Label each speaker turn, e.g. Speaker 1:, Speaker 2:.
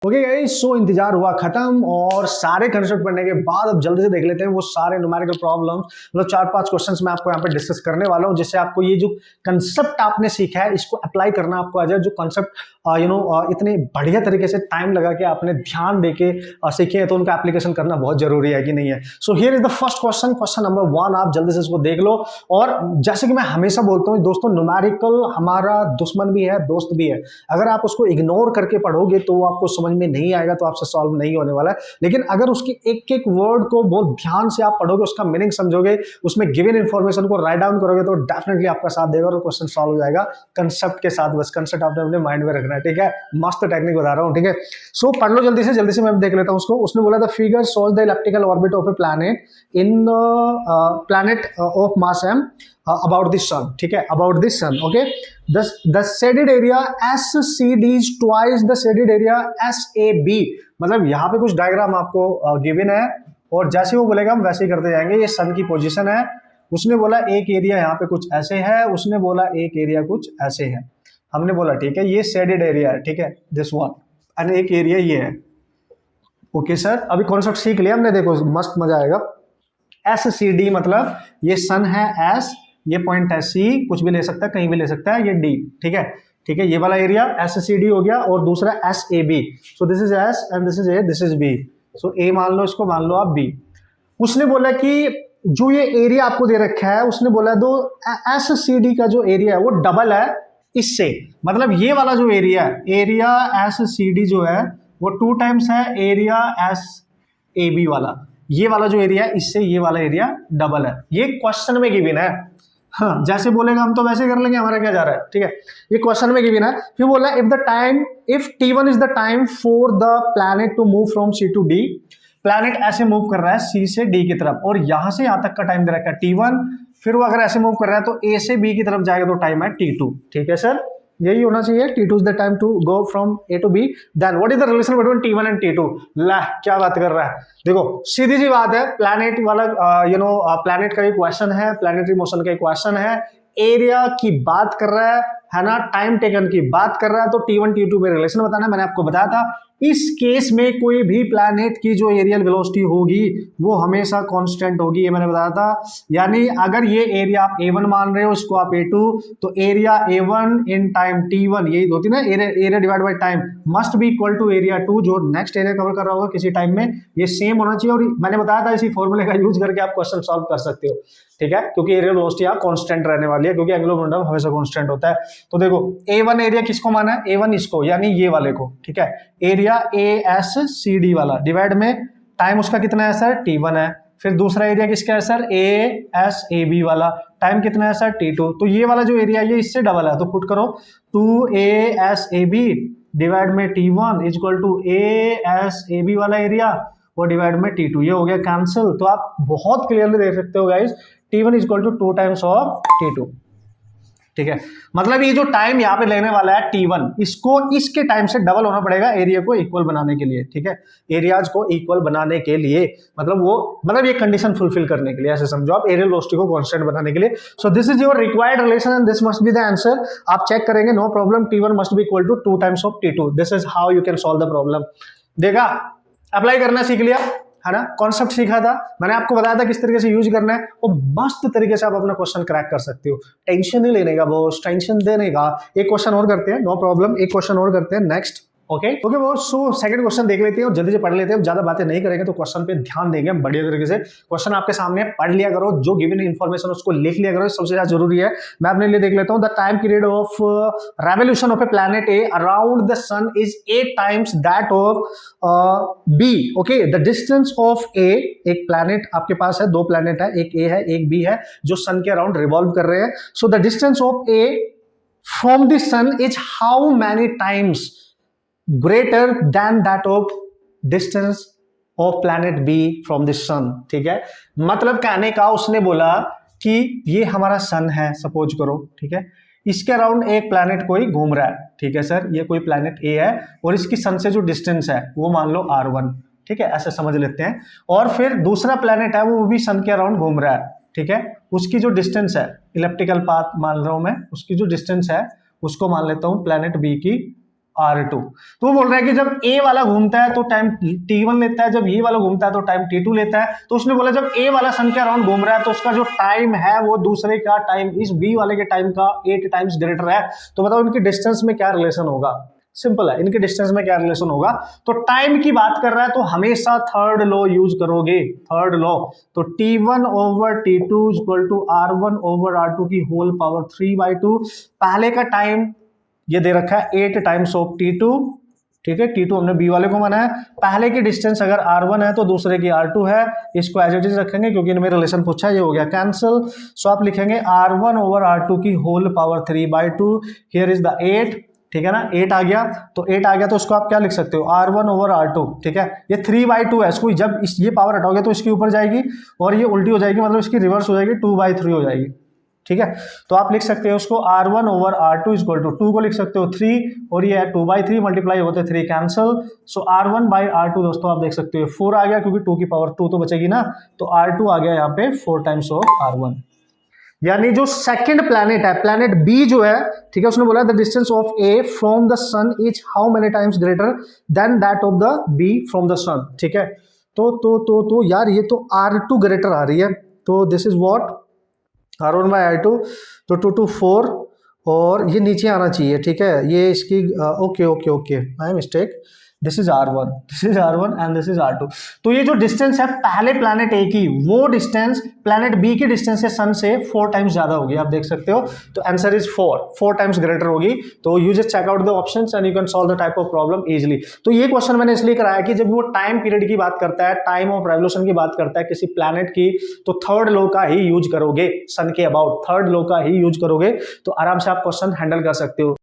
Speaker 1: Okay guys, सो इंतजार हुआ खत्म और सारे कंसेप्ट पढ़ने के बाद अब जल्दी से देख लेते हैं वो सारे न्यूमेरिकल प्रॉब्लम्स। मतलब 4-5 क्वेश्चंस मैं आपको यहाँ पे डिस्कस करने वाला हूँ, जिससे आपको ये जो कंसेप्ट आपने सीखा है इसको अप्लाई करना आपको आ जाए। जो कंसेप्ट इतने बढ़िया तरीके से टाइम लगा के आपने ध्यान देके सीखे हैं, तो उनका एप्लीकेशन करना बहुत जरूरी है कि नहीं है। So here is the first question, question number 1। आप जल्दी से इसको देख लो। और जैसे कि मैं हमेशा बोलता हूँ दोस्तों, न्यूमेरिकल हमारा दुश्मन भी है, दोस्त भी है। अगर आप उसको इग्नोर करके पढ़ोगे तो वो आपको समझ में नहीं आएगा, तो आपसे सॉल्व नहीं होने वाला है। लेकिन अगर उसकी एक एक वर्ड को बहुत ध्यान से आप पढ़ोगे, उसका मीनिंग समझोगे, उसमें गिवन इंफॉर्मेशन को राइट डाउन करोगे, तो डेफिनेटली आपका साथ देगा और क्वेश्चन सॉल्व हो जाएगा कंसेप्ट के साथ। बस कंसेप्ट आपने अपने माइंड में रखना है, ठीक है। मस्त टेक्निक बता रहा हूं, ठीक है। सो पढ़ लो जल्दी से मैं देख लेता हूं उसको। उसने बोला the figure shows the elliptical orbit of a planet in planet of mass m about the sun, ठीक है, about the sun, okay। the shaded area SCD is twice the shaded area SAB। मतलब यहाँ पे कुछ diagram आपको given है और जैसे वो बोलेगा हम वैसे ही करते जाएंगे। ये सन की पोजीशन है, उसने बोला एक एरिया यहाँ पे कुछ ऐसे है, उसने बोला एक एरिया कुछ ऐसे है। हमने बोला ठीक है ये शेडेड एरिया है, ठीक है, दिस वन, एंड एक एरिया ये है। ओके सर, अभी कॉन्सेप्ट सीख लिया हमने, देखो मस्त मजा आएगा। SCD मतलब ये सन है S, ये पॉइंट है C, कुछ भी ले सकता है, कहीं भी ले सकता है, ये D, ठीक है, ठीक है। ये वाला एरिया SCD हो गया और दूसरा SAB। So this is S and this is A, this is B। So A मान लो, इसको मान लो आप B। उसने बोला कि जो ये एरिया आपको दे रखा है, उसने बोला दो SCD का जो एरिया है वो डबल है इससे। मतलब ये वाला जो एरिया है, एरिया SCD जो है वो 2 टाइम्स है एरिया SAB वाला। ये वाला जो एरिया है इससे ये वाला एरिया डबल है। ये क्वेश्चन में गिवन है। हाँ, जैसे बोलेगा हम तो वैसे कर लेंगे, हमारा क्या जा रहा है, ठीक है। ये क्वेश्चन में गिवन है। फिर बोला if T1 is the time for the planet to move from C to D। Planet ऐसे मूव कर रहा है C से D की तरफ, और यहां से यहां तक का टाइम दे रखा है T1। फिर वो अगर ऐसे मूव कर रहा है तो A से B की तरफ जाएगा तो टाइम है T2, ठीक है सर, यही होना चाहिए। T2 is the time to go from A to B। Then what is the relation between T1 and T2? ला क्या बात कर रहा है, देखो सीधी सी बात है। प्लैनेट वाला प्लैनेट का ही क्वेश्चन है, प्लैनेटरी मोशन का ही क्वेश्चन है, एरिया की बात कर रहा है ना, टाइम टेकन की बात कर रहा है, तो T1 T2 में रिलेशन बताना है। मैंने आपको बताया था इस केस में कोई भी प्लैनेट की जो एरियल वेलोसिटी होगी वो हमेशा कांस्टेंट होगी, ये मैंने बताया था। यानी अगर ये एरिया आप A1 मान रहे हो, इसको आप A2, तो area A1 in time T1, यही होती है ना, area divide by time, must be equal to area 2 जो नेक्स्ट एरिया कवर कर रहा होगा किसी टाइम में, ये सेम होना चाहिए। और मैंने बताया था इसी फॉर्मूले का यूज करके आप क्वेश्चन सॉल्व कर सकते हो, ठीक है, क्योंकि एरियल वेलोसिटी आप कांस्टेंट रहने वाली है, क्योंकि एंगुलर मोमेंटम हमेशा कांस्टेंट होता है। तो देखो A1 एरिया किसको माना है, A1 इसको, यानी ये वाले को, ठीक है, एरिया ASCD वाला डिवाइड में टाइम उसका कितना है सर, T1 है। फिर दूसरा एरिया किसका है सर, ASAB वाला, टाइम कितना है सर, T2। तो ये वाला जो एरिया ये इससे डबल है, तो पुट करो 2ASAB डिवाइड में T1 is equal to ASAB वाला एरिया वो डिवाइड में T2, ये हो गया कैंसिल। तो आप बहुत क्लियरली देख सकते हो guys, T1 is equal to 2 times of T2, ठीक है। मतलब ये जो टाइम यहाँ पे लेने वाला है T1, इसको इसके टाइम से डबल होना पड़ेगा एरिया को इक्वल बनाने के लिए, ठीक है, एरियाज को इक्वल बनाने के लिए, मतलब ये कंडीशन फुलफिल करने के लिए, ऐसे समझो आप, एरियल वेलोसिटी को कांस्टेंट बनाने के लिए। So this is your required relation and this must be the answer. आप चेक करेंगे, no problem, T1 must be equal to 2 times of T2। This is how you can solve the problem. देखा, apply करना सीख लिया है ना, concept सीखा था, मैंने आपको बताया था किस तरीके से यूज करना है, और मस्त तरीके से आप अपना क्वेश्चन क्रैक कर सकते हो। टेंशन नहीं लेने का बॉस, टेंशन देने का। एक क्वेश्चन और करते हैं, नो प्रॉब्लम, एक क्वेश्चन और करते हैं next. Okay boss, so second question देख लेते हैं और जल्दी से पढ़ लेते हैं। ज्यादा बातें नहीं करेंगे तो क्वेश्चन पे ध्यान देंगे बढ़िया तरीके से। क्वेश्चन आपके सामने पढ़ लिया करो, जो गिवन इन्फॉर्मेशन उसको लिख लिया करो, सबसे ज्यादा जरूरी है। मैं अपने लिए देख लेता हूँ, the time period of revolution of a planet A around the sun is 8 times that of B. Okay, the distance of A, एक प्लैनेट आपके पास है, 2 प्लैनेट है, एक ए है एक बी है, जो सन के अराउंड रिवॉल्व कर रहे हैं। So the distance of A from the sun is how many times greater than that of distance of planet B from the sun, ठीक है। मतलब कहने का उसने बोला कि ये हमारा सन है, सपोज करो, ठीक है, इसके अराउंड एक प्लैनेट कोई घूम रहा है, ठीक है सर, ये कोई प्लैनेट ए है और इसकी सन से जो डिस्टेंस है वो मान लो R1, ठीक है, ऐसे समझ लेते हैं। और फिर दूसरा प्लैनेट है वो भी सन के अराउंड घूम रहा है, ठीक है, उसकी जो डिस्टेंस है, इलिप्टिकल पाथ मान रहा हूं मैं, उसकी जो डिस्टेंस है उसको मान लेता हूं प्लैनेट बी की R2। तो वो बोल रहा है कि जब A वाला घूमता है तो टाइम T1 लेता है, जब ये वाला घूमता है तो टाइम T2 लेता है। तो उसने बोला जब A वाला सन के अराउंड घूम रहा है तो उसका जो टाइम है वो दूसरे का टाइम इस B वाले के टाइम का 8 टाइम्स ग्रेटर है। तो बताओ इनकी डिस्टेंस में क्या रिलेशन होगा। सिंपल है, इनके डिस्टेंस में क्या रिलेशन होगा। तो टाइम की बात कर रहा है तो हमेशा थर्ड लॉ यूज करोगे, थर्ड लॉ। तो T1 over T2 equal to R1 over R2 की होल पावर 3/2। पहले का टाइम ये दे रखा है 8 टाइम्स ऑफ T2, ठीक है, T2 हमने B वाले को माना है। पहले की डिस्टेंस अगर R1 है तो दूसरे की R2 है। इसको एज इट इज रखेंगे क्योंकि इनमें रिलेशन पूछा है, ये हो गया कैंसिल। सो आप लिखेंगे R1 ओवर R2 की whole power 3/2। Here is the 8, ठीक है ना, 8 आ गया। तो 8 आ गया तो उसको आप क्या लिख सकते हो, R1 ओवर R2, ठीक है। ये 3/2 है, इसको जब ये पावर हटाओगे तो इसके ऊपर जाएगी और ये उल्टी हो जाएगी, मतलब इसकी रिवर्स हो जाएगी, 2/3 हो जाएगी, ठीक है। तो आप लिख सकते हो उसको R1 over R2 equal to 2 को लिख सकते हो 3 और ये है 2/3 मल्टीप्लाई होते 3 cancel. So R1 by R2 दोस्तों आप देख सकते हो 4 आ गया क्योंकि 2 की पावर 2 तो बचेगी ना। तो R2 आ गया यहाँ पे 4 टाइम्स ऑफ R1। यानी जो सेकंड प्लैनेट है, प्लैनेट बी जो है, ठीक है, उसने बोला the distance of A from the sun is how many times greater than that of the B from the sun, ठीक है। तो यार ये तो R2 ग्रेटर आ रही है, तो this is what R1 by R2। तो 2 to 4 और ये नीचे आना चाहिए, ठीक है। ये इसकी okay okay okay my mistake, this is R1, this is R1 and this is R2। तो ये जो डिस्टेंस है पहले प्लैनेट ए की, वो डिस्टेंस प्लैनेट बी की डिस्टेंस से सन से 4 टाइम्स ज्यादा होगी, आप देख सकते हो। तो आंसर इज 4 टाइम्स ग्रेटर होगी। तो you just check out the options and you can solve the type of problem easily. तो ये क्वेश्चन मैंने इसलिए कराया कि जब वो टाइम पीरियड की बात करता है, टाइम ऑफ रेवोल्यूशन की बात करता है किसी प्लैनेट की, तो थर्ड लॉ का ही यूज करोगे, सन के अबाउट थर्ड लॉ का ही यूज करोगे, तो आराम से आप क्वेश्चन हैंडल कर सकते हो।